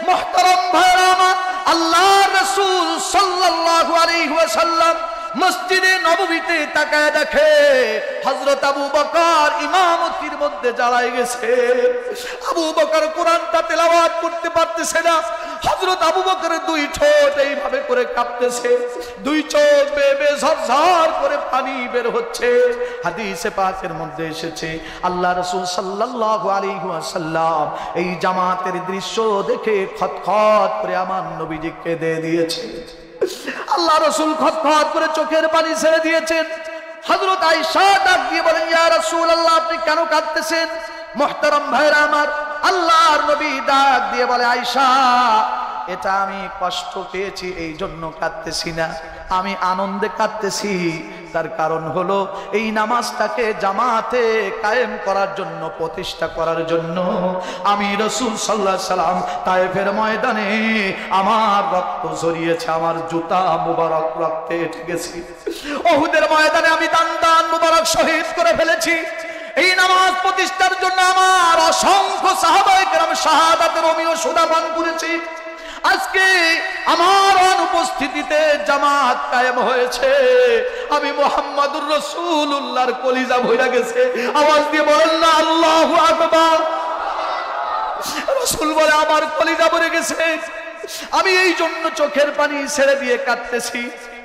মুহতারাম ভাইরা আমার, আল্লাহর রাসূল সাল্লাল্লাহু আলাইহি ওয়াসাল্লাম মসজিদে নববীতে তাকায় দেখে হযরত আবু বকর ইমামতির মধ্যে দাঁড়ায় গেছে। আবু বকর কোরআনটা তেলাওয়াত করতে পারতেছে না। হযরত আবু বকরের দুই ঠোঁট এইভাবে করে কাঁপতেছে, দুই চোখ বেয়ে বেয়ে ঝরঝর করে পানি বের হচ্ছে। হাদিসে পাকের মধ্যে এসেছে আল্লাহ রাসূল সাল্লাল্লাহু আলাইহি ওয়াসাল্লাম এই জামাতের দৃশ্য দেখে খতখত করে আমার নবীজি কেঁদে দিয়েছে। আল্লাহ রাসূল খতখত করে চোখের পানি ছেড়ে দিয়েছেন। হযরত আয়েশা ডাক দিয়ে বলেন, ইয়া রাসূলুল্লাহ, আপনি কেন কাঁদতেছেন? মুহতারাম ভাইরা আমার, আল্লাহর নবী ডাক দিয়ে বলে, আয়েশা, এটা আমি কষ্ট পেয়েছি এই জন্য কাঁদতেছি না, আমি আনন্দে কাঁদতেছি। তার কারণ হলো এই নামাজটাকে জামাতে কায়েম করার জন্য, প্রতিষ্ঠা করার জন্য আমি রাসূল সাল্লাল্লাহু আলাইহি সাল্লাম তায়েফের ময়দানে আমার রক্ত ঝরিয়েছে, আমার জুতা মুবারক রক্তে ঠেকেছি। উহুদের ময়দানে আমি দান মুবারক শহীদ করে ফেলেছি। এই নামাজ প্রতিষ্ঠার জন্য আমার অসংখ্য সাহাবায়ে কেরাম শাহাদাতের অমিয় সুধা পান করেছি। আজকে আমার অনুপস্থিতিতে জামাত কায়েম হয়েছে। আমি মুহাম্মাদুর রাসূলুল্লাহর কলিজা ভরে গেছে। আওয়াজ দিয়ে বলেন না আল্লাহু আকবার। রাসূল বলে, আমার কলিজা ভরে গেছে। আমি এই জন্য চোখের পানি ছেড়ে দিয়ে কাঁদতেছি।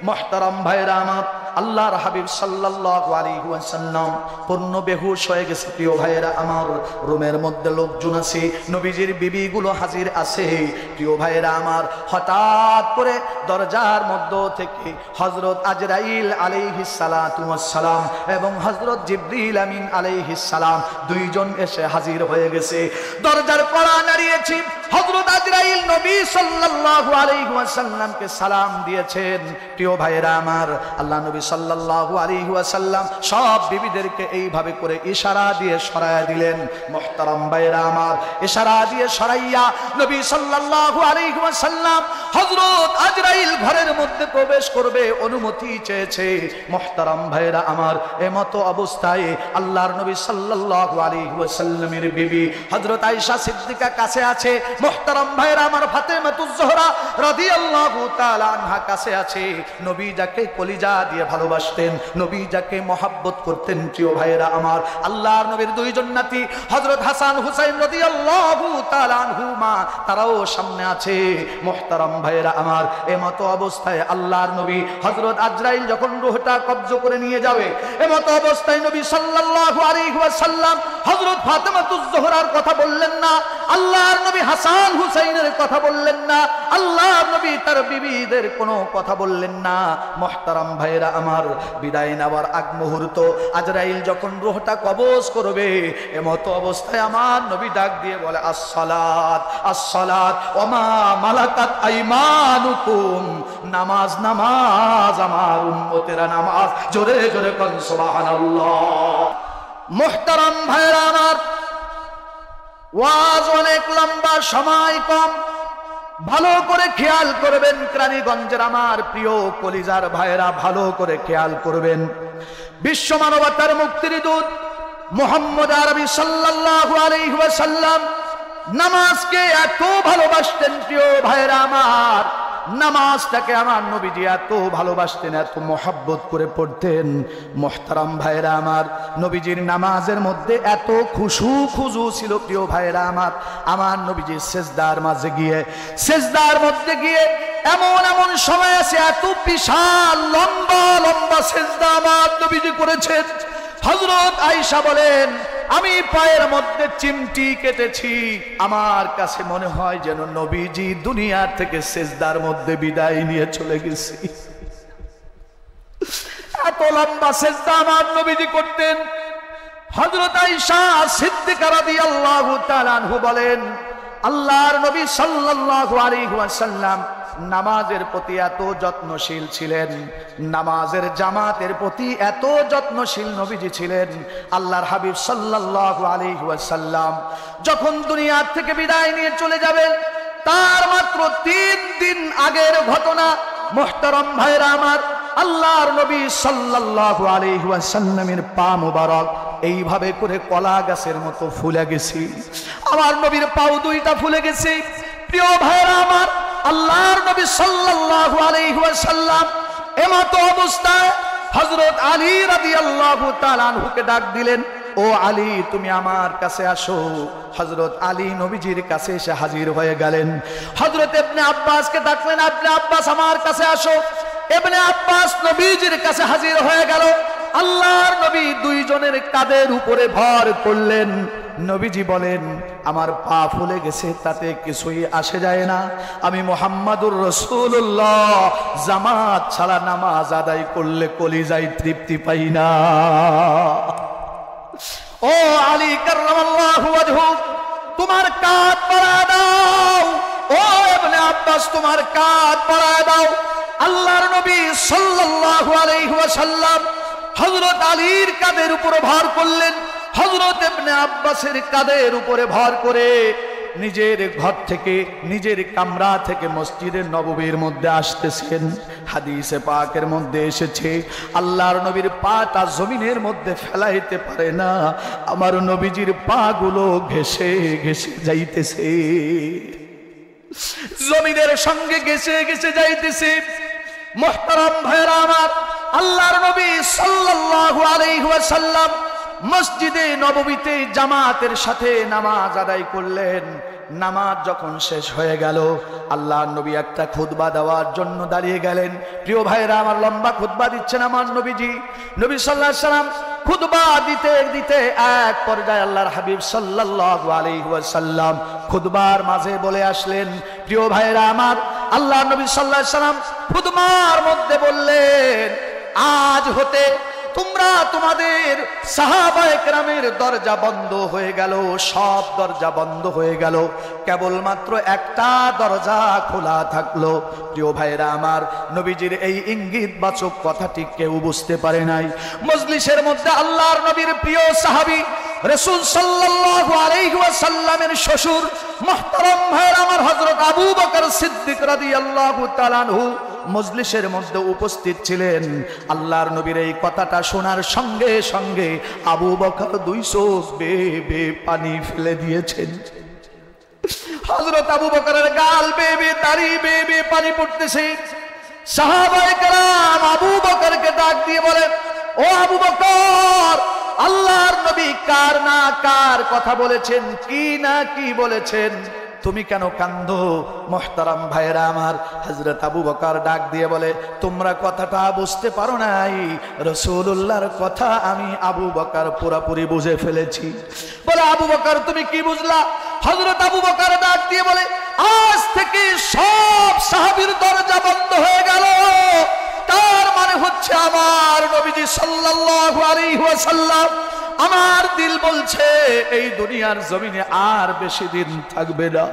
মুহতারাম ভাইরা আমার, আল্লাহর হাবিব সাল্লাল্লাহু আলাইহি ওয়াসাল্লাম পূর্ণ বেহুশ হয়ে গেছে। প্রিয় ভাইরা আমার, রুমের মধ্যে লোকজন আছে, নবীজির বিবিগুলো হাজির আছে। প্রিয় ভাইরা আমার, হঠাৎ করে দরজার মধ্য থেকে হযরত আজরাইল আলাইহিস সালাতু ওয়াস সালাম এবং হযরত জিবরিল আমিন আলাইহিস সালাম দুইজন এসে হাজির হয়ে গেছে। দরজার কড়া নাড়িয়েছি। হযরত আজরাইল নবী সাল্লাল্লাহু আলাইহি ওয়াসাল্লামকে সালাম দিয়েছেন। প্রিয় ভাইরা আমার, আল্লাহ নবী সাল্লাল্লাহু আলাইহি ওয়াসাল্লাম সব বিবিদেরকে এইভাবে করে ইশারা দিয়ে সরায়া দিলেন। মুহতারাম ভাইরা আমার, ইশারা দিয়ে সরাইয়া নবী সাল্লাল্লাহু আলাইহি ওয়াসাল্লাম হযরত আজরাইল ঘরের মধ্যে প্রবেশ করবে অনুমতি চেয়েছে। মুহতারাম ভাইরা আমার, এমতো অবস্থায় আল্লাহর নবী সাল্লাল্লাহু আলাইহি ওয়াসাল্লামের বিবি হযরত আয়েশা সিদ্দিকা কাছে আছে। মুহতারাম ভাইরা আমার, ফাতেমাতুজ জোহরা রাদিয়াল্লাহু তাআলা আনহা কাছে আছে। নবী যাকে কলিজা দিয়ে ভালোবাসতেন, নবী যাকে মহব্বত করতেন, প্রিয় ভাইরা আমার, আল্লাহর নবীর দুইজন নাতি হযরত হাসান হুসাইন রাদিয়াল্লাহু তাআলা আনহুমা, তারাও সামনে আছে। মুহতারাম ভাইরা আমার, এমতো অবস্থায় আল্লাহর নবী হযরত আজরাইল যখন রূহটা কবজ করে নিয়ে যাবে, এমতো অবস্থায় নবী সাল্লাল্লাহু আলাইহি ওয়াসাল্লাম হযরত ফাতেমাতুজ জোহরার কথা বললেন না, আল্লাহর নবী হাসান হুসাইনের কথা বললেন না, আল্লাহর নবী তার বিবিদের কোনো কথা বললেন না। মুহতারাম ভাইরা আমার, বিদায় নেওয়ার আগ মুহূর্ত আজরাইল যখন রূহটা কবজ করবে, এমতো অবস্থায় আমার নবী ডাক দিয়ে বলে, আসসালাত আসসালাত ওয়া মা মালাকাত আইমানুকুম, নামাজ নামাজ, আমার উম্মতেরা নামাজ। জোরে জোরে কোন সুবহানাল্লাহ। মুহতারাম ভাইরা আমার, ওয়াজ অনেক লম্বা, সময় কম, ভালো করে খেয়াল করবেন। কেরানীগঞ্জের আমার প্রিয় কলিজার ভাইরা, ভালো করে খেয়াল করবেন। বিশ্ব মানবতার মুক্তির দূত মুহাম্মদ আরবি সাল্লাল্লাহু আলাইহি ওয়াসাল্লাম নামাজকে এত ভালোবাসতেন। প্রিয় ভাইরা আমার, নামাজটাকে আমার নবীজি এত ভালোবাসতেন, এত মহব্বত করে পড়তেন। মুহতারাম ভাইরা আমার, নবীজির নামাজের মধ্যে এত খুশু ছিল। প্রিয় ভাইরা আমার, আমার নবীজি সেজদার মাঝে গিয়ে, সেজদার মধ্যে গিয়ে এমন এমন সময় আছে, এত বিশাল লম্বা লম্বা সেজদা আমার নবীজি করেছেন। হযরত আয়েশা বলেন, আমি পায়ের মধ্যে চিমটি কেটেছি, আমার কাছে মনে হয় যেন নবীজি দুনিয়া থেকে সেজদার মধ্যে বিদায় নিয়ে চলে গেছে। এত লম্বা সেজদা আমার নবীজি করতেন। হযরত আয়েশা সিদ্দিকা রাদিয়াল্লাহু তাআলা আনহু বলেন, আল্লাহর নবী সাল্লাল্লাহু আলাইহি ওয়াসাল্লাম নামাজের প্রতি এত যত্নশীল ছিলেন, নামাজের জামাতের প্রতি এত যত্নশীল নবীজি ছিলেন। আল্লাহর হাবিব সাল্লাল্লাহু আলাইহি ওয়াসাল্লাম যখন দুনিয়া থেকে বিদায় নিয়ে চলে যাবেন, তার মাত্র 3 দিন আগের ঘটনা। মুহতারাম ভাইরা আমার, আল্লাহর নবী সাল্লাল্লাহু আলাইহি ওয়াসাল্লামের পা মুবারক এইভাবে করে কলা গাছের মতো ফুলে গেছে। আমার নবীর পাও দুইটা ফুলে গেছে। প্রিয় ভাইরা আমার, আল্লাহর নবী সাল্লাল্লাহু আলাইহি ওয়াসাল্লাম এমত অবস্থায় হযরত আলী রাদিয়াল্লাহু তাআলা আনহুকে ডাক দিলেন, ও আলী তুমি আমার কাছে আসো। হযরত আলী নবীজির কাছে এসে হাজির হয়ে গেলেন। হযরত ইবনে আব্বাসকে ডাকলেন, ইবনে আব্বাস আমার কাছে আসো। ইবনে আব্বাস নবীজির কাছে হাজির হয়ে গেল। আল্লাহর নবী দুইজনের কাঁধের উপরে ভর করলেন। নবীজি বলেন, আমার পা ফুলে গেছে তাতে কিছুই আসে যায় না, আমি মুহাম্মাদুর রাসূলুল্লাহ জামাত ছাড়া নামাজ আদায় করলে কলিজায় তৃপ্তি পাই না। ও আলী কাররামাল্লাহু ওয়াজহু, তোমার কাঁধ বাড়ায় দাও। ও ইবনে আব্বাস তোমার কাঁধ বাড়ায় দাও। আল্লাহর নবী সাল্লাল্লাহু আলাইহি ওয়াসাল্লাম হযরত আলীর কাঁধের উপরে ভর করলেন। হযরত ইবনে আব্বাসের কাঁধের উপরে ভর করে নিজের ঘর থেকে, নিজের কামরা থেকে মসজিদের নববীর মধ্যে আসতেছেন। হাদিসে পাকের মধ্যে এসেছে, আল্লাহর নবীর পাটা জমিনের মধ্যে ফেলাইতে পারে না, আমার নবীজির পা গুলো ঘেঁষে ঘেঁষে যাইতেছে, জমিনের সঙ্গে ঘেঁষে ঘেঁষে যাইতেছে। মুহতারাম ভাইরা আমার, আল্লাহর নবী সাল্লাল্লাহু আলাইহি ওয়াসাল্লাম মসজিদে নববীতে জামাতের সাথে নামাজ আদায় করলেন। নামাজ যখন শেষ হয়ে গেল, আল্লাহর নবী একটা খুতবা দেওয়ার জন্য দাঁড়িয়ে গেলেন। প্রিয় ভাইরা আমার, লম্বা খুতবা দিচ্ছেন আমার নবীজি। নবী সাল্লাল্লাহু আলাইহি ওয়াসাল্লাম খুতবা দিতে দিতে এক পর্যায়ে আল্লাহর হাবিব সাল্লাল্লাহু আলাইহি ওয়াসাল্লাম খুতবার মাঝে বলে আসলেন। প্রিয় ভাইরা আমার, আল্লাহর নবী সাল্লাল্লাহু আলাইহি ওয়াসাল্লাম খুতবার মধ্যে বললেন, আজ হতে তোমরা তোমাদের সাহাবায়ে কেরামের দরজা বন্ধ হয়ে গেল, সব দরজা বন্ধ হয়ে গেল, কেবলমাত্র একটা দরজা খোলা থাকলো। প্রিয় ভাইরা আমার, নবীজির এই ইঙ্গিতবাচক কথাটি কেউ বুঝতে পারে নাই। মজলিসের মধ্যে আল্লাহর নবীর প্রিয় সাহাবী রাসূল সাল্লাল্লাহু আলাইহি ওয়াসাল্লামের শ্বশুর মুহতারাম ভাইরা আমার হযরত আবু বকর সিদ্দিক রাদিয়াল্লাহু তাআলা আনহু মজলিসের মধ্যে উপস্থিত ছিলেন। আল্লাহর নবীর এই কথাটা শোনার সঙ্গে সঙ্গে আবু বকর দুই চোখ বেয়ে বেয়ে পানি ফেলে দিয়েছেন। হযরত আবু বকরের গাল বেয়ে বেয়ে, দাড়ি বেয়ে বেয়ে পানি পড়তেছে। সাহাবায়ে কেরাম আবু বকরকে ডাক দিয়ে বলে, ও আবু বকর, আল্লাহর নবী কার না কার কথা বলেছেন, কি না কি বলেছেন, তুমি কেন কান্দো? মুহতারাম ভাইরা আমার, হযরত আবু বকর ডাক দিয়ে বলে, তোমরা কথাটা বুঝতে পারো নাই, রাসূলুল্লাহর কথা আমি আবু বকর পুরোপুরি বুঝে ফেলেছি। বলে, আবু বকর তুমি কি বুঝলা? হযরত আবু বকর ডাক দিয়ে বলে, আজ থেকে সব সাহাবীর দরজা বন্ধ হয়ে গেল, তার মানে হচ্ছে আমার নবীজি সাল্লাল্লাহু আলাইহি ওয়াসাল্লাম, আমার দিল বলছে এই দুনিয়ার জমিনে আর বেশি দিন থাকবে না।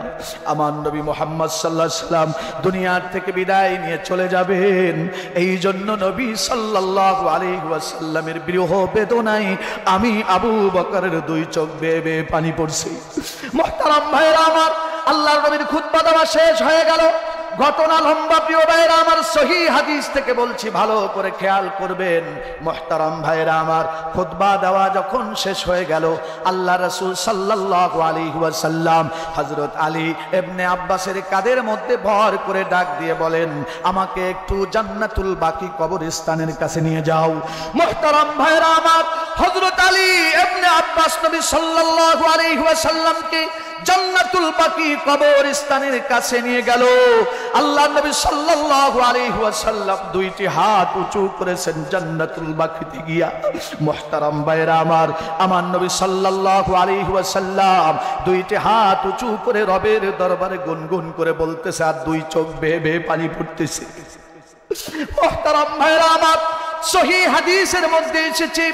আমার নবী মুহাম্মদ সাল্লাল্লাহু আলাইহি ওয়াসাল্লাম দুনিয়ার থেকে বিদায় নিয়ে চলে যাবেন। এই জন্য নবী সাল্লাল্লাহু আলাইহি ওয়াসাল্লামের বিরহ বেদনায় আমি আবু বকরের দুই চোখ বেয়ে বেয়ে পানি পড়ছে। মুহতারাম ভাইরা আমার, আল্লাহর নবীর খুতবা দেওয়া শেষ হয়ে গেল। ঘটনা লম্বা, প্রিয় ভাইরা আমার, সহিহ হাদিস থেকে বলছি, ভালো করে খেয়াল করবেন। মুহতারাম ভাইরা আমার, খুতবা দেওয়া যখন শেষ হয়ে গেল, আল্লাহ রাসূল সাল্লাল্লাহু আলাইহি ওয়াসাল্লাম হযরত আলী ইবনে আব্বাসের কাঁধের মধ্যে ভর করে ডাক দিয়ে বলেন, আমাকে একটু জান্নাতুল বাকি কবরস্থানের কাছে নিয়ে যাও। মুহতারাম ভাইরা আমার, হযরত আলী ইবনে আব্বাস নবী সাল্লাল্লাহু আলাইহি ওয়াসাল্লামকে জান্নাতুল বাকি কবরস্থানের কাছে নিয়ে গেল। আল্লাহর নবী সাল্লাল্লাহু আলাইহি ওয়াসাল্লাম দুইটি হাত উঁচু করেছেন জান্নাতুল বাকিতে গিয়া। মুহতারাম ভাইরা আমার, আমার নবী সাল্লাল্লাহু আলাইহি ওয়াসাল্লাম দুইটি হাত উঁচু করে রবের দরবারে গুনগুন করে বলতেছে, আর দুই চোখ বেয়ে বেয়ে পানি পড়তেছে। মুহতারাম ভাইরা আমার, সহিহ হাদিসের মধ্যে এসেছে,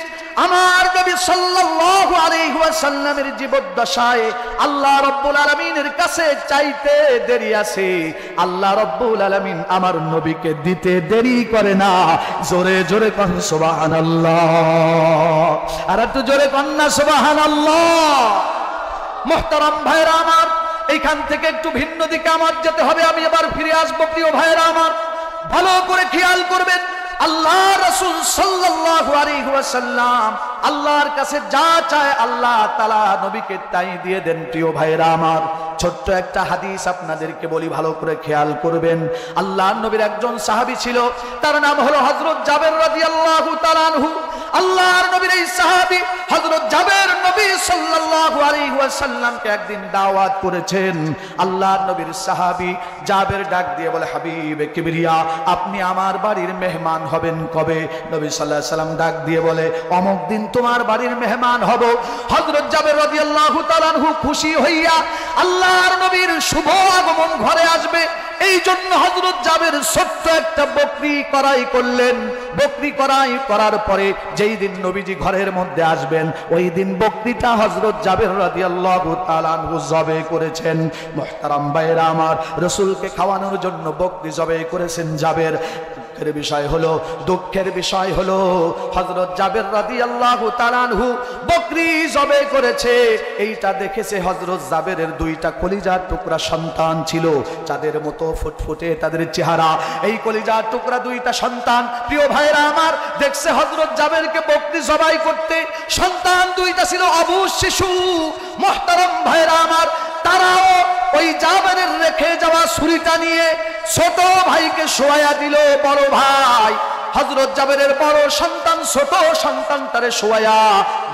আমার নবী সাল্লাল্লাহু আলাইহি ওয়াসাল্লামের জীবদ্দশায় আল্লাহ রাব্বুল আলামিনের কাছে চাইতে দেরি আছে, আল্লাহ রাব্বুল আলামিন আমার নবীকে দিতে দেরি করে না। জোরে জোরে কোন সুবহানাল্লাহ, আর একটু জোরে কোন না সুবহানাল্লাহ। মুহতারাম ভাইরা আমার, এইখান থেকে একটু ভিন্ন দিকে আমার যেতে হবে, আমি এবার ফিরে আসবো। প্রিয় ভাইরা আমার, ভালো করে খেয়াল করবেন, আল্লাহ রাসূল সাল্লাল্লাহু আলাইহি ওয়াসাল্লাম আল্লাহর কাছে যা চায় আল্লাহ তাআলা নবীকে তাই দিয়ে দেন। প্রিয় ভাইরা আমার, ছোট্ট একটা হাদিস আপনাদেরকে বলি, ভালো করে খেয়াল করবেন। আল্লাহর নবীর একজন সাহাবী ছিল, তার নাম হলো হযরত জাবের রাদিয়াল্লাহু তাআলা আনহু। আল্লাহর নবীর এই সাহাবী হযরত জাবের নবী সাল্লাল্লাহু আলাইহি ওয়াসাল্লামকে একদিন দাওয়াত করেছেন। আল্লাহর নবীর সাহাবী জাবের ডাক দিয়ে বলে, হাবিবে কিবরিয়া, আপনি আমার বাড়ির মেহমান হবেন কবে? নবী সাল্লাল্লাহু আলাইহি ওয়াসাল্লাম ডাক দিয়ে বলে, অমুক দিন তোমার বাড়ির মেহমান হব। হযরত জাবের রাদিয়াল্লাহু তাআলা আনহু খুশি হইয়া আল্লাহর নবীর শুভ আগমন ঘরে আসবে এই জন্য হযরত জাবের ছোট্ট একটা বকরি করাই করলেন। বকরি করাই করার পরে যেই দিন নবীজি ঘরের মধ্যে আসবেন ওই দিন বকরিটা হযরত জাবের রাদিয়াল্লাহু তাআলা আনহু জবে করেছেন। মুহতারাম ভাইরা আমার, রাসূলকে খাওয়ানোর জন্য বকরি জবে করেছেন জাবের। দুঃখের বিষয় হলো হযরত জাবের রাদিয়াল্লাহু তাআলা আনহু বকরি জবে করেছে। এইটা দেখেছে হযরত জাবেরের দুইটা কলিজার টুকরা সন্তান ছিল, চাঁদের মতো ফুটফুটে তাদের চেহারা। এই কলিজার টুকরা দুইটা সন্তান, প্রিয় ভাইরা আমার, দেখছে হযরত জাবেরকে বকরি জবাই করতে। সন্তান দুইটা ছিল অবুঝ শিশু। মুহতারাম ভাইরা আমার, তারাও ওই জাবেরের রেখে যাওয়া ছুরিটা নিয়ে ছোট ভাইকে শোয়া দিল। বড় ভাই হযরত জাবেরের বড় সন্তান ছোট সন্তানটারে শোয়া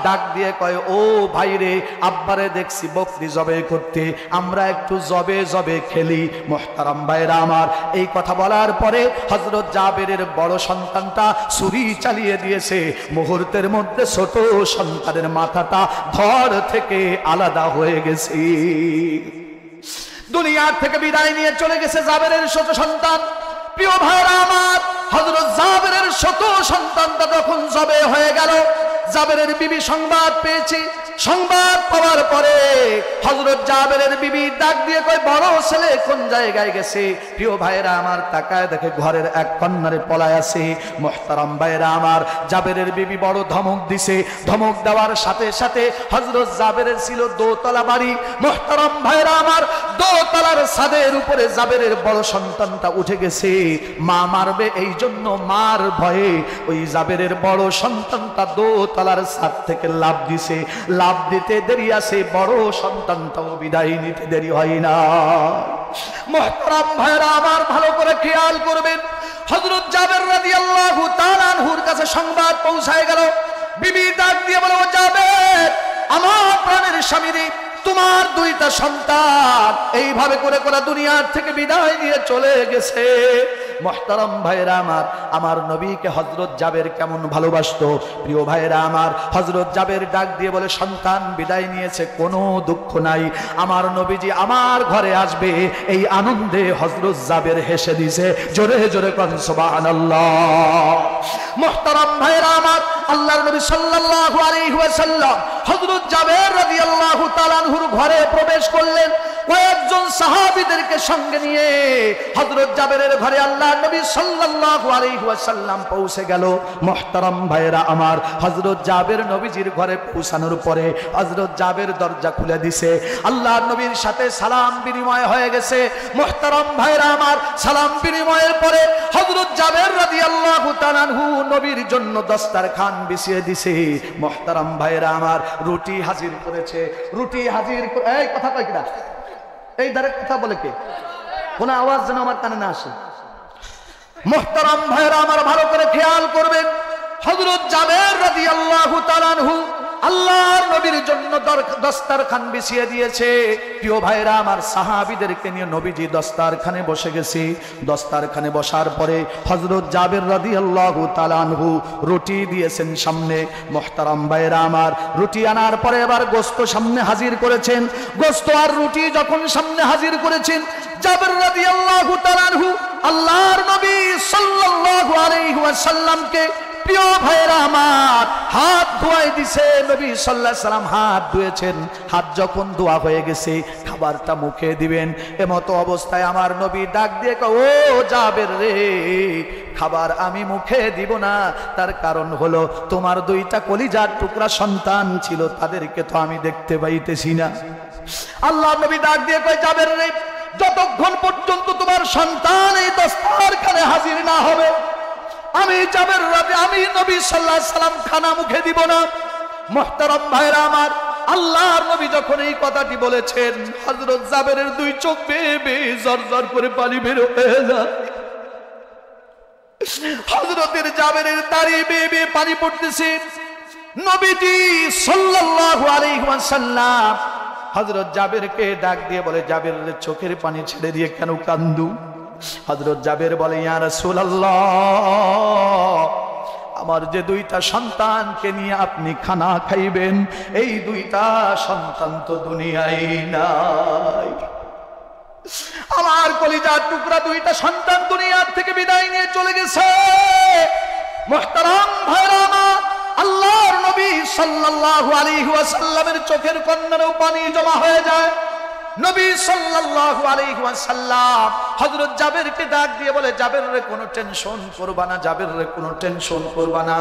ডাক দিয়ে কয়, ও ভাই রে, আব্বারে দেখছি বকরি জবে করতে, আমরা একটু জবে জবে খেলি। মুহতারাম ভাইরা আমার, এই কথা বলার পরে হযরত জাবেরের বড় সন্তানটা ছুরি চালিয়ে দিয়েছে। মুহূর্তের মধ্যে ছোট সন্তানের মাথাটা ধর থেকে আলাদা হয়ে গেছে। দুনিয়ার থেকে বিদায় নিয়ে চলে গেছে জাবেরের ছোট সন্তান। প্রিয় ভাইরা আমার, হযরত জাবেরের ছোট সন্তানটা যখন জবে হয়ে গেল, জাবেরের বিবি সংবাদ পেয়েছি। সংবাদ পাওয়ার পরে হযরত জাবেরের বিবি ডাক দিয়ে কয়, বড় ছেলে কোন জায়গায় গেছে? প্রিয় ভাইরা আমার, তাকায় দেখে ঘরের এক কন্যারে পলায় আছে। মুহতারাম ভাইরা আমার, জাবেরের বিবি বড় ধমক দিছে। ধমক দেওয়ার সাথে সাথে হযরত জাবেরের ছিল দোতলা বাড়ি। মুহতারাম ভাইরা আমার, দোতলার ছাদের উপরে জাবেরের বড় সন্তানটা উঠে গেছে। মা মারবে এই জন্য মার ভয়ে ওই জাবেরের বড় সন্তানটা দোতলার ছাদ থেকে লাফ দিছে। লাফ দিতে দেরি আছে, বড় সন্তানটাও বিদায় নিতে দেরি হয় না। মুহতারাম ভাইরা আমার, ভালো করে খেয়াল করবেন। হযরত জাবের রাদিয়াল্লাহু তাআলা আনহুর কাছে সংবাদ পৌঁছায় গেল। বিবি ডাক দিয়ে বলে, ও জাবের, আমার প্রাণের স্বামী রে, তোমার দুইটা সন্তান এইভাবে করে করে দুনিয়ার থেকে বিদায় নিয়ে চলে গেছে। মুহতারাম ভাইরা আমার, আমার নবীকে হযরত জাবের কেমন ভালোবাসতো। প্রিয় ভাইরা আমার, হযরত জাবের ডাক দিয়ে বলে, সন্তান বিদায় নিয়েছে, কোনো দুঃখ নাই, আমার নবীজি আমার ঘরে আসবে। এই আনন্দে হযরত জাবের হেসে দিছে। জোরে জোরে কোন সুবহানাল্লাহ। মুহতারাম ভাইরা আমার, আল্লাহর নবী সাল্লাল্লাহু আলাইহি ওয়াসাল্লাম হযরত জাবের রাদিয়াল্লাহু তাআলা আনহুর ঘরে প্রবেশ করলেন। কয়েকজন সাহাবীদেরকে সঙ্গে নিয়ে হযরত জাবেরের ঘরে আল্লাহর নবী সাল্লাল্লাহু আলাইহি ওয়াসাল্লাম পৌঁছে গেল। মুহতারাম ভাইরা আমার, হযরত জাবের নবীজির ঘরে পৌঁছানোর পরে হযরত জাবের দরজা খুলে দিছে। আল্লাহর নবীর সাথে সালাম বিনিময় হয়ে গেছে। মুহতারাম ভাইরা আমার, সালাম বিনিময়ের পরে হযরত জাবের রাদিয়াল্লাহু তাআলা আনহু নবীর জন্য দস্তরখান বিছিয়ে দিছে। মুহতারাম ভাইরা আমার, রুটি হাজির করেছে। রুটি হাজির, এই কথা কয় কিনা, এই ধারে কথা বলে কে? কোন আওয়াজ যেন আমার কানে না আসে। মুহতারাম ভাইরা আমার, ভালো করে খেয়াল করবেন। হযরত জাবের রাদিয়াল্লাহু তাআলা আনহু আল্লাহর নবীর জন্য দস্তরখান বিছিয়ে দিয়েছে। প্রিয় ভাইরা আমার, সাহাবীদেরকে নিয়ে নবীজি দস্তরখানে বসে গেছে। দস্তরখানে বসার পরে হযরত জাবের রাদিয়াল্লাহু তাআলা আনহু রুটি দিয়েছেন সামনে। মুহতারাম ভাইরা আমার, রুটি আনার পরে এবার গোশত সামনে হাজির করেছেন। গোশত আর রুটি যখন সামনে হাজির করেছেন, জাবের রাদিয়াল্লাহু তাআলা আনহু আল্লাহর নবী সাল্লাল্লাহু আলাইহি ওয়াসাল্লামকে, প্রিয় ভাইরা আমার, হাত ধোয়াই দিছে। নবী সাল্লাল্লাহু আলাইহি সাল্লাম হাত ধুয়েছেন। হাত যখন ধোয়া হয়ে গেছে, খাবারটা মুখে দিবেন। এমতো অবস্থায় আমার নবী ডাক দিয়ে কয়, ও জাবের রে, খাবার আমি মুখে দিব না। তার কারণ হলো তোমার দুইটা কলিজার টুকরা সন্তান ছিল, তাদেরকে তো আমি দেখতে পাইতেছি না। আল্লাহ নবী ডাক দিয়ে কয়, জাবের রে, যতক্ষণ পর্যন্ত তোমার সন্তান এই দস্তরখানে হাজির না হবে, আমি জাবের রাদি, আমি নবী সাল্লাল্লাহু আলাইহি সাল্লাম খানা মুখে দিব না। মুহতারাম ভাইরা আমার, আল্লাহর নবী যখন এই কথাটি বলেছেন, হযরত জাবেরের দুই চোখ বেয়ে বেয়ে জরজর করে পানি বের হয়ে যায়। হযরতের জাবেরের দাঁড়িয়ে বেয়ে বেয়ে পানি পড়তেছে। নবীজি সাল্লাল্লাহু আলাইহি ওয়াসাল্লাম হযরত জাবেরকে ডাক দিয়ে বলে, জাবেরের চোখের পানি ছেড়ে দিয়ে কেন কান্দু? হযরত জাবের বলে, ইয়া রাসূলুল্লাহ, আমার যে দুইটা সন্তানকে নিয়ে আপনি খানা খাইবেন, এই দুইটা সন্তান তো দুনিয়ায় নাই। আমার কলিজার টুকরা দুইটা সন্তান দুনিয়ার থেকে বিদায় নিয়ে চলে গেছে। মুহতারাম ভাইরা আমার, আল্লাহর নবী সাল্লাল্লাহু আলাইহি ওয়াসাল্লামের চোখের কন্যারও পানি জমা হয়ে যায়। নবী সাল্লাল্লাহু আলাইহি ওয়াসাল্লাম হযরত জাবেরকে ডাক দিয়ে বলে, জাবের রে কোনো টেনশন করবা না, জাবের রে কোনো টেনশন করবা না,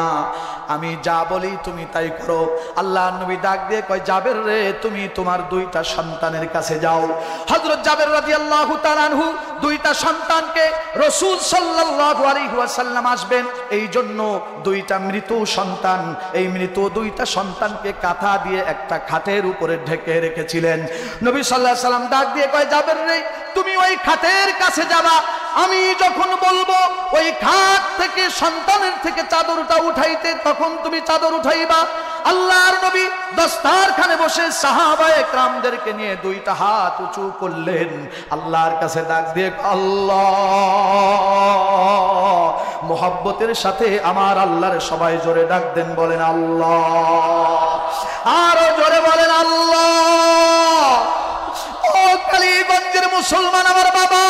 আমি যা বলি তুমি তাই করো। আল্লাহর নবী ডাক দিয়ে কয়, জাবের রে তুমি তোমার দুইটা সন্তানের কাছে যাও। হযরত জাবের রাদিয়াল্লাহু তাআলা আনহু দুইটা সন্তানকে, রাসূল সাল্লাল্লাহু আলাইহি ওয়াসাল্লাম আসবেন এই জন্য দুইটা মৃত সন্তান, এই মৃত দুইটা সন্তানকে কাঁথা দিয়ে একটা খাটের উপরে ঢেকে রেখেছিলেন। নবী সাল্লাল্লাহু আলাইহি ওয়াসাল্লাম ডাক দিয়ে কয়, জাবের রে তুমি ওই খাটের কাছে যাবা, আমি যখন বলবো ওই খাট থেকে সন্তানের থেকে চাদরটা উঠাইতে, তখন তুমি চাদর উঠাইবা। আল্লাহর নবী দস্তারখানে বসে সাহাবায়ে কেরামদেরকে নিয়ে দুইটা হাত উঁচু করলেন, আল্লাহর কাছে ডাক দিয়ে, আল্লাহ, মোহাব্বতের সাথে আমার আল্লাহর সবাই জোরে ডাক দেন, বলেন আল্লাহ, আরো জোরে বলেন আল্লাহ। ও কালীগঞ্জের মুসলমান আমার বাবা,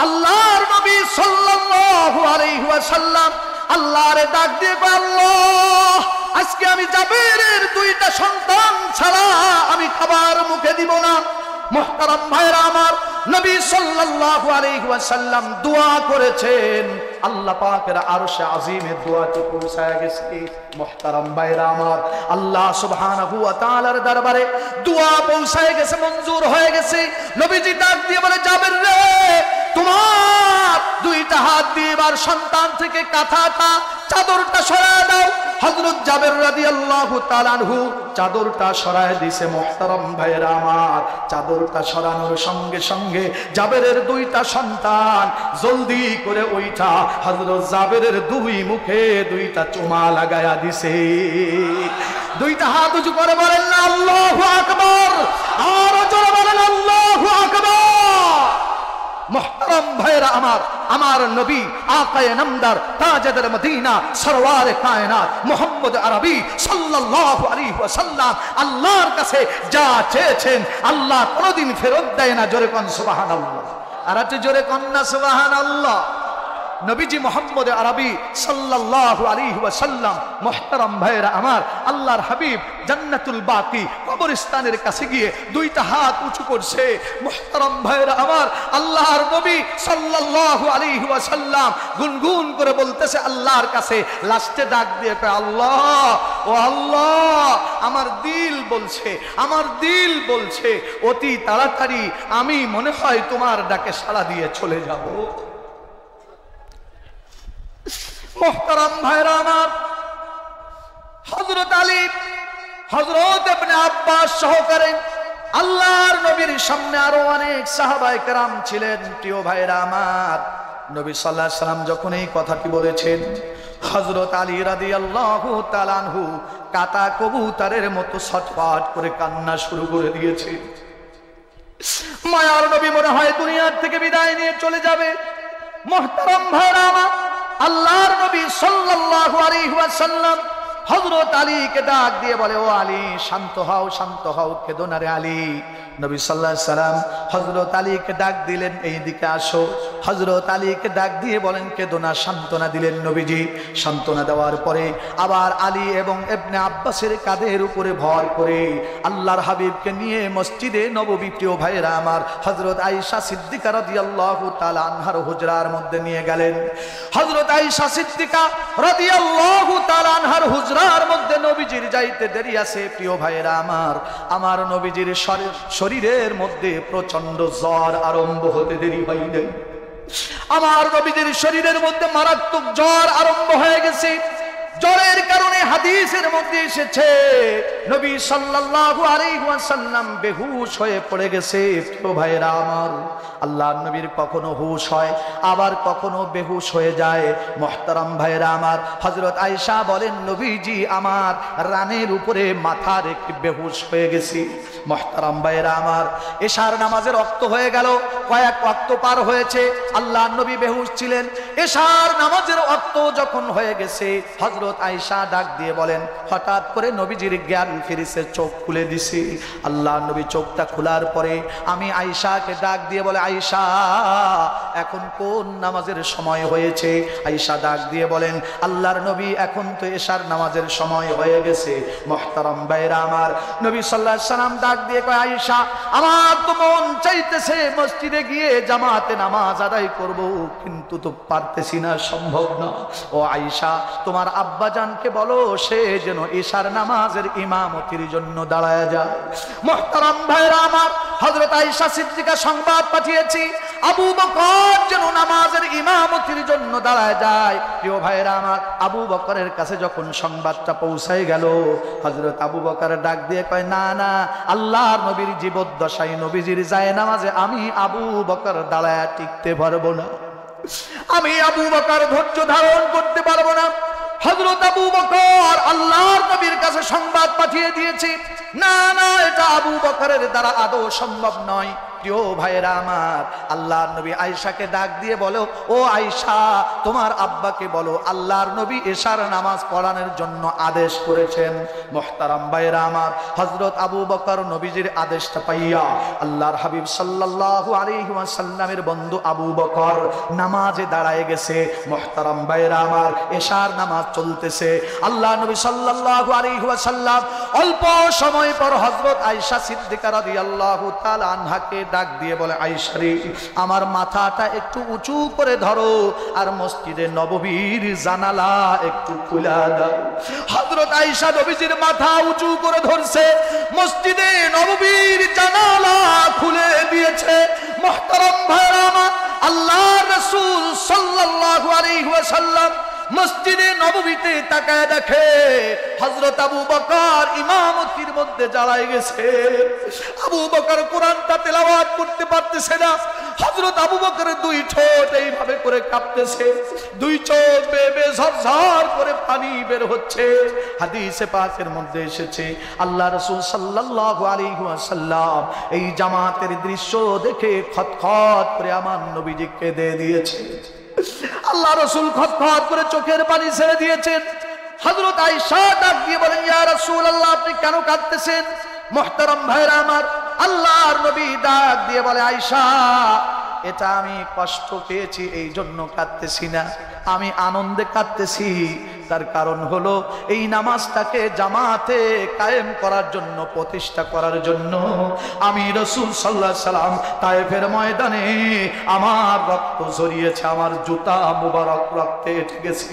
আল্লাহর নবী সাল্লাল্লাহু আলাইহি ওয়াসাল্লাম আল্লাহরে ডাক দিয়ে, আল্লাহ, আজকে আমি জাবেরের দুইটা সন্তান ছাড়া আমি খাবার মুখে দিব না। মুহতারাম ভাইরা আমার, নবী সাল্লাল্লাহু আলাইহি ওয়াসাল্লাম দোয়া করেছেন, আল্লাহ পাকের আরশে আজিমের দোয়াটি পৌঁছায় গেছে। মুহতারাম ভাইরা আমার, আল্লাহ সুবহানাহু ওয়া তাআলার দরবারে দোয়া পৌঁছায় গেছে, মঞ্জুর হয়ে গেছে। নবীজি ডাক দিয়ে বলে, জাবের রে তোমার দুইটা হাত দিয়ে এবার সন্তান থেকে কাঁথাটা চাদরটা সরায় দাও। হযরত জাবের রাদিয়াল্লাহু তাআলা আনহু চাদরটা সরায় দিয়েছে। মুহতারাম ভাইরা আমার, চাদরটা সরানোর সঙ্গে সঙ্গে জাবেরের দুইটা সন্তান জলদি করে ওইটা হযরত জাবেরের দুই মুখে দুইটা চুমা লাগায়া দিছে। দুইটা হাত উঁচু করে বলেন না আল্লাহু আকবার, আর জোরে বলেন আল্লাহু আকবার। মুহতারাম ভাইরা আমার, আমার নবী আকায়ে নামদার তাজেদার মদিনা সরওয়ারে কায়নাত মুহাম্মদ আরবি সাল্লাল্লাহু আলাইহি ওয়াসাল্লাম আল্লাহর কাছে যা চেয়েছেন আল্লাহ কোনোদিন ফেরত দেয় না। জোরে কোন সুবহানাল্লাহ, আর একটু জোরে কোন না সুবহানাল্লাহ। নবীজি মুহাম্মদ আরবি সাল্লাল্লাহু আলাইহি ওয়াসাল্লাম, মুহতারাম ভাইরা আমার, আল্লাহর হাবিব জান্নাতুল বাকি কবরস্থানের কাছে গিয়ে দুইটা হাত উঁচু করছে। মুহতারাম ভাইরা আমার, আল্লাহর নবী সাল্লাল্লাহু আলাইহি ওয়াসাল্লাম গুনগুন করে বলতেছে আল্লাহর কাছে, লাস্টে ডাক দিয়ে কয়, আল্লাহ, ও আল্লাহ, আমার দিল বলছে, আমার দিল বলছে অতি তাড়াতাড়ি আমি মনে হয় তোমার ডাকে সাড়া দিয়ে চলে যাব। মুহতারাম ভাইরা আমার, হযরত আলী, হযরত ইবনে আব্বাস সহকারে আল্লাহর নবীর সামনে আরো অনেক সাহাবায়ে কেরাম ছিলেন। প্রিয় ভাইরা আমার, নবী সাল্লাল্লাহু আলাইহি সাল্লাম যখন এই কথাটি বলেছেন, হযরত আলী রাদিয়াল্লাহু তাআলা আনহু কাটা কবুতরের মতো ছটফট করে কান্না শুরু করে দিয়েছে। মায়ার নবী মনে হয় দুনিয়ার থেকে বিদায় নিয়ে চলে যাবে। মুহতারাম ভাইরা আমার, আল্লাহর নবী সাল্লাল্লাহু আলাইহি ওয়াসাল্লাম হযরত আলীকে ডাক দিয়ে বলে, ও আলী, শান্ত হও, শান্ত হও, কেঁদো না রে আলী। নবী সাল্লাল্লাহু আলাইহি সাল্লাম হযরত আলীকে ডাক দিলেন, এই দিকে আসো। হযরত আলীকে ডাক দিয়ে বলেন, কেঁদো না, সান্ত্বনা দিলেন নবীজি। সান্ত্বনা দেওয়ার পরে আবার আলী এবং ইবনে আব্বাসের কাঁধের উপরে ভর করে আল্লাহর হাবিবকে নিয়ে মসজিদে নববী, প্রিয় ভাইরা আমার, হযরত আয়েশা সিদ্দিকা রাদিয়াল্লাহু তাআলা আনহার হুজরার মধ্যে নিয়ে গেলেন। হযরত আয়েশা সিদ্দিকা রাদিয়াল্লাহু তাআলা আনহার হুজরার মধ্যে নবীজির যাইতে দেরি আছে। প্রিয় ভাইরা আমার, আমার নবীজির শরীরের মধ্যে প্রচন্ড জ্বর আরম্ভ হতে দেরি হয় নাই। আমার নবীজির শরীরের মধ্যে মারাত্মক জ্বর আরম্ভ হয়ে গেছে। জ্বরের কারণে হাদিসের মধ্যে এসেছে নবী সাল্লাল্লাহু আলাইহি ওয়াসাল্লাম বেহুশ হয়ে পড়ে গেছে। প্রিয় ভাইরা আমার, আল্লাহর নবীর কখনো হুশ হয় আবার কখনো বেহুশ হয়ে যায়। মুহতারাম ভাইরা আমার, হযরত আয়েশা বলেন নবীজি আমার রানের উপরে মাথা রেখে বেহুশ হয়ে গেছি। মুহতারাম ভাইরা আমার, এশার নামাজের ওয়াক্ত হয়ে গেল, কয়েক ওয়াক্ত পার হয়েছে, আল্লাহর নবী বেহুশ ছিলেন। এশার নামাজের ওয়াক্ত যখন হয়ে গেছে, হযরত আয়েশা ডাক দিয়ে বলেন হঠাৎ করে নবীজির জ্ঞান ফিরেছে, চোখ খুলে দিছি। আল্লাহর নবী চোখটা খোলার পরে আমি আয়েশাকে ডাক দিয়ে বলে আয়েশা এখন কোন নামাজের সময় হয়েছে? আয়েশা ডাক দিয়ে বলেন আল্লাহর নবী এখন তো এশার নামাজের সময় হয়ে গেছে। মুহতারাম ভাইরা আমার, নবী সাল্লাল্লাহু আলাইহি সাল্লাম ডাক দিয়ে কয় আয়েশা আমার তো মন চাইতেছে মসজিদে গিয়ে জামাতে নামাজ আদায় করব, কিন্তু তো পারতেছি না, সম্ভব না। ও আয়েশা তোমার আব্বাজানকে বলো সে যেন এশার নামাজের ইমামতির জন্য দাঁড়ায় যায়। মুহতারাম ভাইরা আমার, হযরত আয়েশা সিদ্দিকা সংবাদ পাঠিয়েছি আবু বকর যেন নামাজের ইমামতির জন্য দাঁড়ায় যায়। প্রিয় ভাইরা আমার, আবু বকরের কাছে যখন সংবাদটা পৌঁছায় গেল, হযরত আবু বকর ডাক দিয়ে কয় না না, আল্লাহর নবীর জীবদ্দশায় নবীজির যায় নামাজে আমি আবু বকর দাঁড়ায় টিকতে পারবো না, আমি আবু বকর ধৈর্য ধারণ করতে পারবো না। হযরত আবু বকর আল্লাহর নবীর কাছে সংবাদ পাঠিয়ে দিয়েছি না না, এটা আবু বকরের দ্বারা আদৌ সম্ভব নয়। প্রিয় ভাইরা আমার, আল্লাহর নবী আয়েশাকে ডাক দিয়ে বলো ও আয়েশা তোমার আব্বাকে বলো আল্লাহর নবী এশার নামাজ পড়ানোর জন্য আদেশ করেছেন। মুহতারাম ভাইরা আমার, হযরত আবু বকর নবীজির আদেশটা পাইয়া আল্লাহর হাবিব সাল্লাল্লাহু আলাইহি ওয়াসাল্লামের বন্ধু আবু বকর নামাজে দাঁড়ায় গেছে। মুহতারাম ভাইরা আমার, এশার নামাজ চলতেছে, আল্লাহর নবী সাল্লাল্লাহু আলাইহি ওয়াসাল্লাম অল্প সময় পর হযরত আয়েশা সিদ্দিকা রাদিয়াল্লাহু তাআলা আনহাকে ডাক দিয়ে বলে আয়েশা রে আমার মাথাটা একটু উঁচু করে ধরো আর মসজিদে নববীর জানালা একটু খুলে দাও। হযরত আয়েশা নবীজির মাথা উঁচু করে ধরছে, মসজিদে নববীর জানালা খুলে দিয়েছে। মুহতারাম ভাইরা আমার, আল্লাহর রাসূল সাল্লাল্লাহু আলাইহি ওয়াসাল্লাম মসজিদে নববীতে তাকায় দেখে হযরত আবু বকর ইমামতির মধ্যে দাঁড়ায় গেছে। আবু বকর কোরআনটা তেলাওয়াত করতে পারতেছে না। হযরত আবু বকরের দুই ঠোঁট এইভাবে করে কাঁপতেছে, দুই চোখ বেয়ে বেয়ে ঝরঝর করে পানি বের হচ্ছে। হাদিসে পাকের মধ্যে এসেছে আল্লাহ রাসূল সাল্লাল্লাহু আলাইহি ওয়াসাল্লাম এই জামাতের দৃশ্য দেখে খতখত করে আমার নবীজি কেঁদে দিয়েছে। আল্লাহ রাসূল খতখত করে চোখের পানি ছেড়ে দিয়েছেন। হযরত আয়েশা ডাক দিয়ে বলেন ইয়া রাসূলুল্লাহ আপনি কেন কাঁদতেছেন? মুহতারাম ভাইরা আমার, আল্লাহর নবী ডাক দিয়ে বলে আয়েশা এটা আমি কষ্ট পেয়েছি এই জন্য কাঁদতেছি না, আমি আনন্দে কাঁদতেছি। তার কারণ হলো এই নামাজটাকে জামাতে কায়েম করার জন্য, প্রতিষ্ঠা করার জন্য আমি রাসূল সাল্লাল্লাহু আলাইহি সাল্লাম তায়েফের ময়দানে আমার রক্ত ঝরিয়েছে, আমার জুতা মুবারক রক্তে ঢেকে গেছে।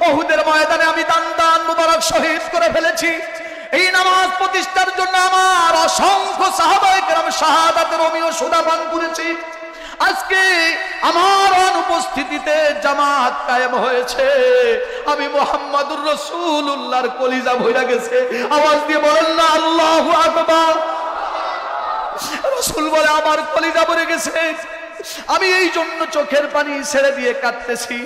উহুদের ময়দানে আমি দান মুবারক শহীদ করে ফেলেছি। এই নামাজ প্রতিষ্ঠার জন্য আমার অসংখ্য সাহাবায়ে কেরাম শাহাদাতের অমীয় সুধা পান করেছি। আজকে আমার অনুপস্থিতিতে জামাত কায়েম হয়েছে। আমি মুহাম্মাদুর রাসূলুল্লাহর কলিজা ভইরা গেছে। আওয়াজ দিয়ে বলেন না আল্লাহু আকবার। রাসূল বলে আমার কলিজা ভরে গেছে, আমি এই জন্য চোখের পানি ছেড়ে দিয়ে কাঁদতেছি।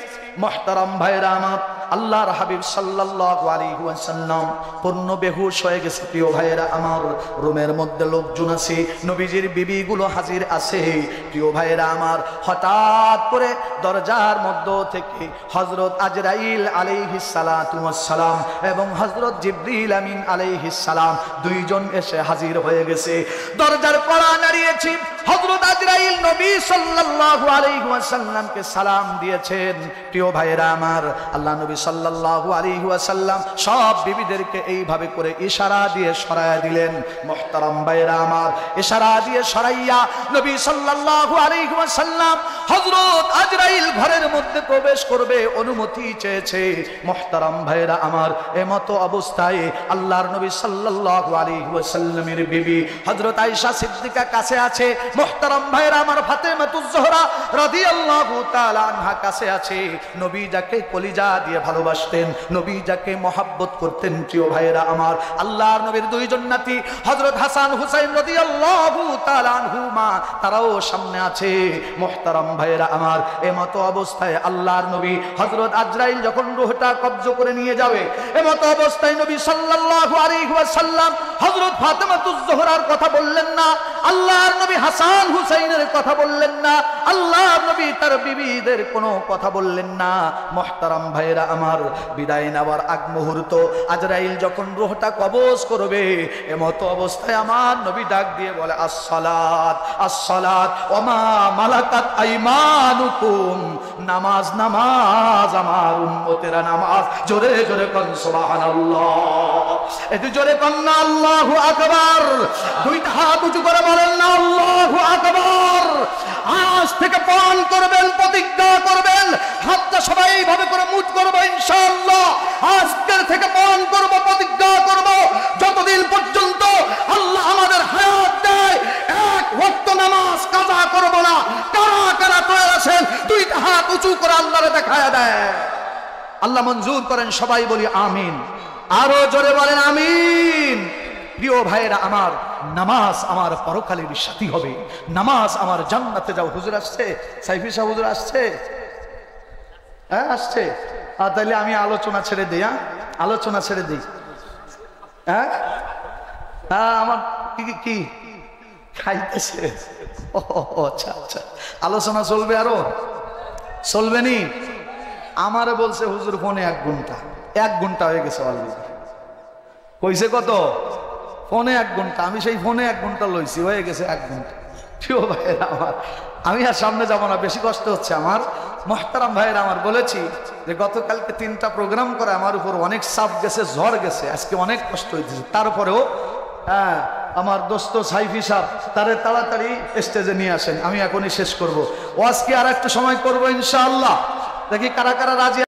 মুহতারাম ভাইরা আমার, আল্লাহর হাবিব সাল্লাল্লাহু আলাইহি ওয়াসাল্লাম পূর্ণ বেহুশ হয়ে গেছে। প্রিয় ভাইরা আমার, রুমের মধ্যে লোকজন আছে, নবীজির বিবিগুলো হাজির আছে। প্রিয় ভাইরা আমার, হঠাৎ করে দরজার মধ্য থেকে হযরত আজরাইল আলাইহিস সালাতু ওয়াস সালাম এবং হযরত জিবরিল আমিন আলাইহিস সালাম দুইজন এসে হাজির হয়ে গেছে। দরজার কড়া নাড়িয়েছি, হযরত আজরাইল নবী সাল্লাল্লাহু আলাইহি ওয়াসাল্লামকে সালাম দিয়েছেন। প্রিয় ভাইরা আমার, আল্লাহ নবী সাল্লাল্লাহু আলাইহি ওয়াসাল্লাম সব বিবিদেরকে এইভাবে করে ইশারা দিয়ে সরায়া দিলেন। মুহতারাম ভাইরা আমার, ইশারা দিয়ে সরাইয়া নবী সাল্লাল্লাহু আলাইহি ওয়াসাল্লাম হযরত আজরাইল ঘরের মধ্যে প্রবেশ করবে অনুমতি চেয়েছে। মুহতারাম ভাইরা আমার, এমতো অবস্থায় আল্লাহর নবী সাল্লাল্লাহু আলাইহি ওয়াসাল্লামের বিবি হযরত আয়েশা সিদ্দিকা কাছে আছে। মুহতারাম ভাইরা আমার, ফাতেমাতুজ জোহরা রাদিয়াল্লাহু তাআলা আনহা কাছে আছে। নবী যাকে কলিজা দিয়ে ভালোবাসতেন, নবী যাকে মহব্বত করতেন, প্রিয় ভাইয়েরা আমার, আল্লাহর নবীর দুইজন নাতি হযরত হাসান হুসাইন রাদিয়াল্লাহু তাআলা আনহুমা, তারাও সামনে আছে। মুহতারাম ভাইয়েরা আমার, এমতো অবস্থায় আল্লাহর নবী হযরত আজরাইল যখন রূহটা কবজ করে নিয়ে যাবে, এমতো অবস্থায় নবী সাল্লাল্লাহু আলাইহি ওয়াসাল্লাম হযরত ফাতেমাতুজ জোহরার কথা বললেন না, আল্লাহর নবী হাসান হুসাইনের কথা বললেন না, আল্লাহর নবী তার বিবিদের কোনো কথা বললেন না। মুহতারাম ভাইয়েরা আমার, বিদায় নেওয়ার আগ মুহূর্ত আজরাইল যখন রূহটা কবজ করবে, এমতো অবস্থায় আমার নবী ডাক দিয়ে বলে, আসসালাত আসসালাত ওয়া মা মালাকাত আইমানুকুম, নামাজ নামাজ, আমার উম্মতেরা নামাজ। জোরে জোরে কোন সুবহানাল্লাহ, একটু জোরে কোন না আল্লাহু আকবার, দুইটা হাত উঁচু করে বলেন না আল্লাহু আকবার। আজ থেকে পান করবেন, প্রতিজ্ঞা করবেন, হাতটা সবাই এইভাবে করে মুঠ করবো ইনশাআল্লাহ। আজকের থেকে পান করব, প্রতিজ্ঞা করব, যতদিন পর্যন্ত আল্লাহ আমাদের হায়াত দেয় এক ওয়াক্ত নামাজ কাজা করব না। কারা কারা তৈরি আছেন দুইটা হাত উঁচু করে আল্লাহরে দেখায়া দেয়। আল্লাহ মঞ্জুর করেন, সবাই বলি আমিন, আরো জোরে বলেন আমিন। প্রিয় ভাইয়েরা আমার, নামাজ আমার পরকালের সাথী হবে, নামাজ আমার জান্নাতে যাও। হুজুর আসছে, সাইফি সাহেব হুজুর আসছে, হ্যাঁ আসছে। তাহলে আমি আলোচনা ছেড়ে দিই, আলোচনা ছেড়ে দিই। হ্যাঁ আমার কি খাইতেছে? ও আচ্ছা আচ্ছা, আলোচনা চলবে, আরো চলবে নি? আমারে বলছে হুজুর ফোনে 1 ঘন্টা, 1 ঘন্টা হয়ে গেছে অলরেডি। কইছে কত? ফোনে 1 ঘন্টা। আমি সেই ফোনে 1 ঘন্টা লইছি, হয়ে গেছে 1 ঘন্টা। প্রিয় ভাইয়েরা আমার, আমি আর সামনে যাবো না, বেশি কষ্ট হচ্ছে আমার। মুহতারাম ভাইয়েরা আমার, বলেছি যে গতকালকে 3টা প্রোগ্রাম করে আমার উপর অনেক চাপ গেছে, ঝড় গেছে, আজকে অনেক কষ্ট হয়েছে। তারপরেও হ্যাঁ, আমার দোস্ত সাইফি সাহেব, তারে তাড়াতাড়ি স্টেজে নিয়ে আসেন, আমি এখনই শেষ করব। ও আজকে আর একটু সময় করবো ইনশাআল্লাহ। দেখি কারা কারা রাজি।